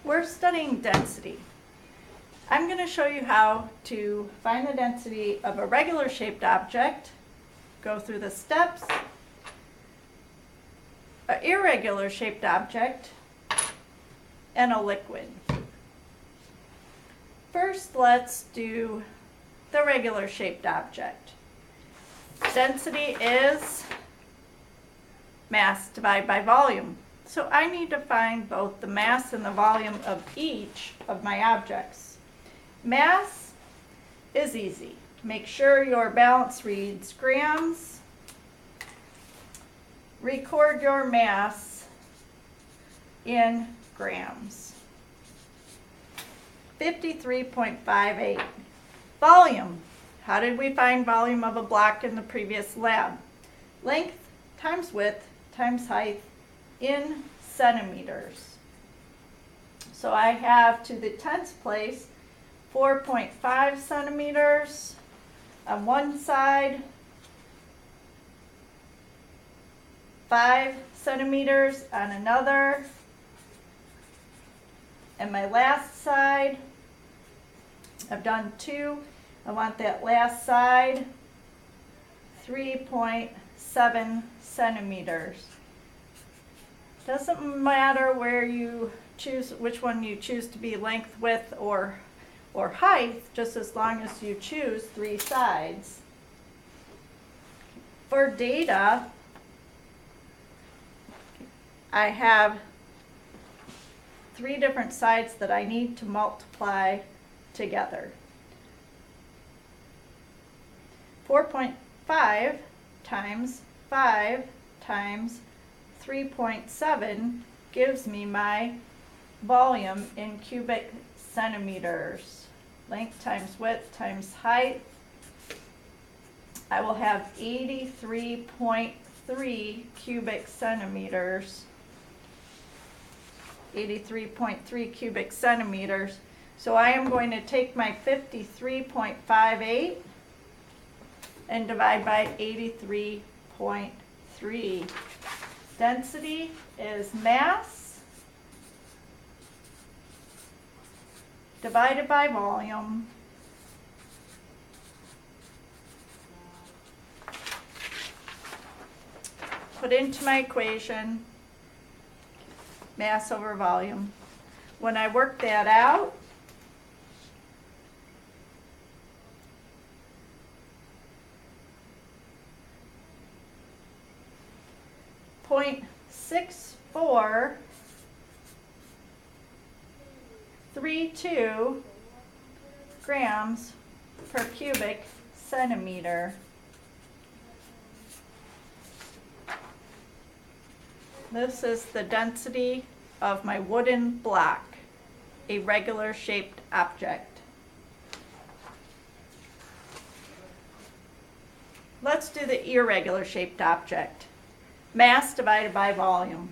We're studying density. I'm going to show you how to find the density of a regular shaped object, go through the steps, an irregular shaped object, and a liquid. First, let's do the regular shaped object. Density is mass divided by volume. So I need to find both the mass and the volume of each of my objects. Mass is easy. Make sure your balance reads grams. Record your mass in grams. 53.58. Volume. How did we find volume of a block in the previous lab? Length times width times height in centimeters. So I have to the 10th place 4.5 centimeters on one side, 5 centimeters on another, and my last side, I've done 2. I want that last side 3.7 centimeters. Doesn't matter where you choose, which one you choose to be length, width, or height, just as long as you choose 3 sides. For data, I have 3 different sides that I need to multiply together. 4.5 times 5 times 3.7 gives me my volume in cubic centimeters. Length times width times height. I will have 83.3 cubic centimeters. 83.3 cubic centimeters. So I am going to take my 53.58 and divide by 83.3. Density is mass divided by volume put into my equation, mass over volume. When I work that out, .6432 grams per cubic centimeter. This is the density of my wooden block, a regular shaped object. Let's do the irregular shaped object. Mass divided by volume.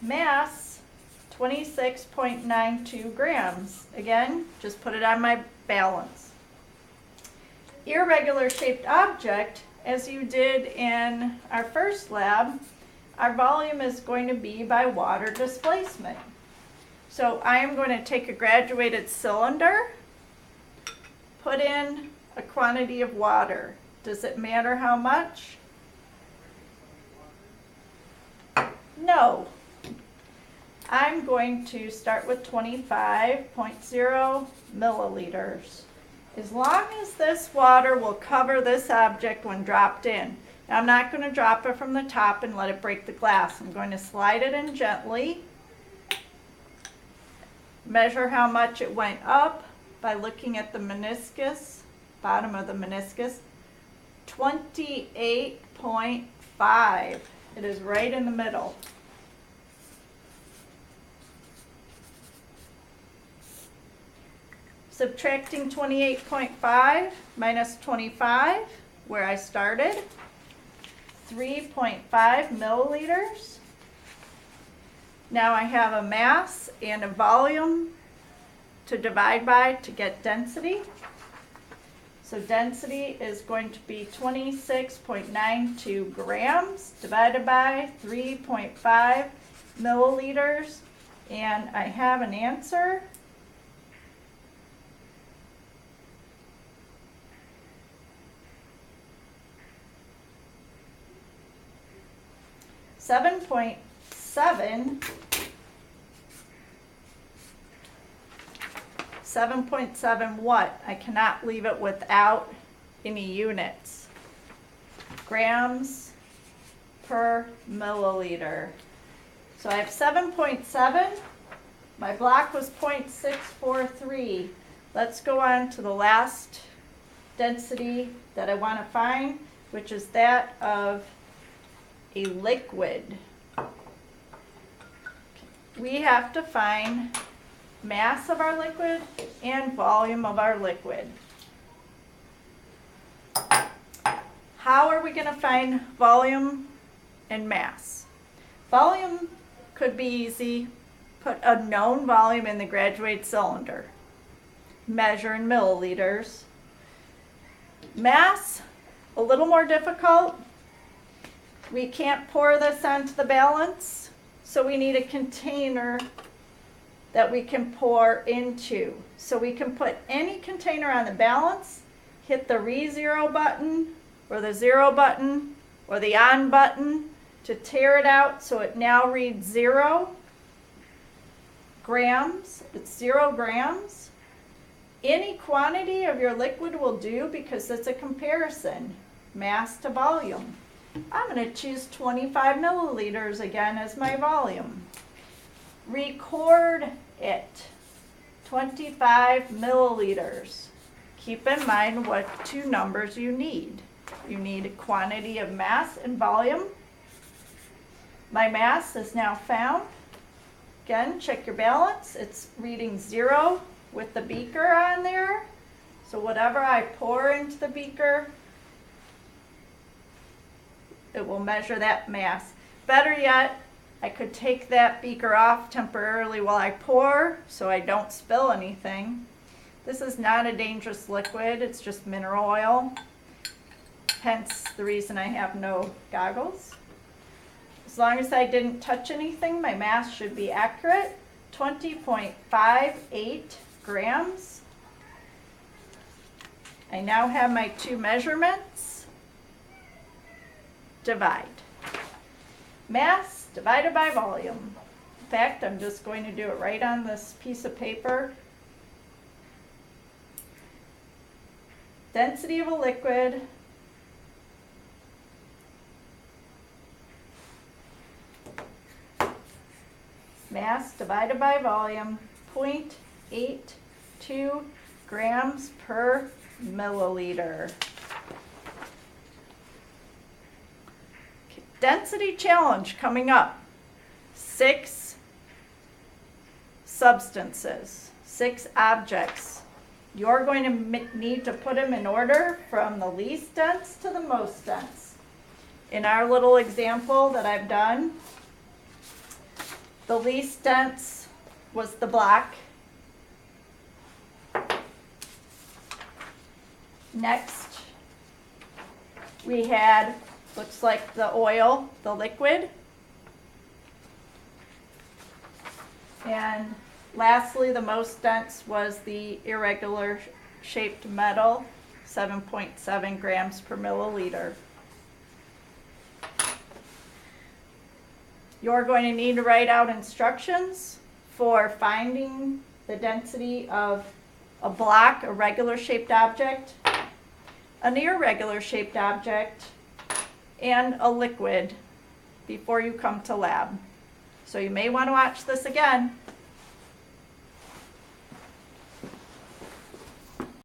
Mass, 26.92 grams. Again, just put it on my balance. Irregular shaped object, as you did in our first lab, our volume is going to be by water displacement. So I am going to take a graduated cylinder, put in a quantity of water. Does it matter how much? No. I'm going to start with 25.0 milliliters. As long as this water will cover this object when dropped in. Now I'm not going to drop it from the top and let it break the glass. I'm going to slide it in gently. Measure how much it went up by looking at the meniscus, bottom of the meniscus. 28.5. It is right in the middle. Subtracting 28.5 minus 25, where I started, 3.5 milliliters. Now I have a mass and a volume to divide by to get density. So density is going to be 26.92 grams divided by 3.5 milliliters, and I have an answer. Seven point seven. 7.7 what? I cannot leave it without any units. Grams per milliliter. So I have 7.7. My block was 0.643. Let's go on to the last density that I want to find, which is that of a liquid. We have to find mass of our liquid and volume of our liquid. How are we going to find volume and mass? Volume could be easy. Put a known volume in the graduated cylinder. Measure in milliliters. Mass, a little more difficult. We can't pour this onto the balance, so we need a container that we can pour into. So we can put any container on the balance, hit the re-zero button or the zero button or the on button to tear it out so it now reads 0 grams. It's 0 grams. Any quantity of your liquid will do because it's a comparison, mass to volume. I'm going to choose 25 milliliters again as my volume. Record it, 25 milliliters. Keep in mind what two numbers you need. You need a quantity of mass and volume. My mass is now found. Again, check your balance. It's reading 0 with the beaker on there. So whatever I pour into the beaker, it will measure that mass. Better yet, I could take that beaker off temporarily while I pour so I don't spill anything. This is not a dangerous liquid, it's just mineral oil. Hence the reason I have no goggles. As long as I didn't touch anything, my mass should be accurate. 20.58 grams. I now have my two measurements. Divide. Mass divided by volume. In fact, I'm just going to do it right on this piece of paper. Density of a liquid mass divided by volume, 0.82 grams per milliliter. Okay. Density challenge coming up. 6 substances, 6 objects. You're going to need to put them in order from the least dense to the most dense. In our little example that I've done, the least dense was the black. Next, we had, looks like the oil, the liquid. And lastly, the most dense was the irregular shaped metal, 7.7 grams per milliliter. You're going to need to write out instructions for finding the density of a block, a regular shaped object, an irregular shaped object, and a liquid before you come to lab. So you may want to watch this again.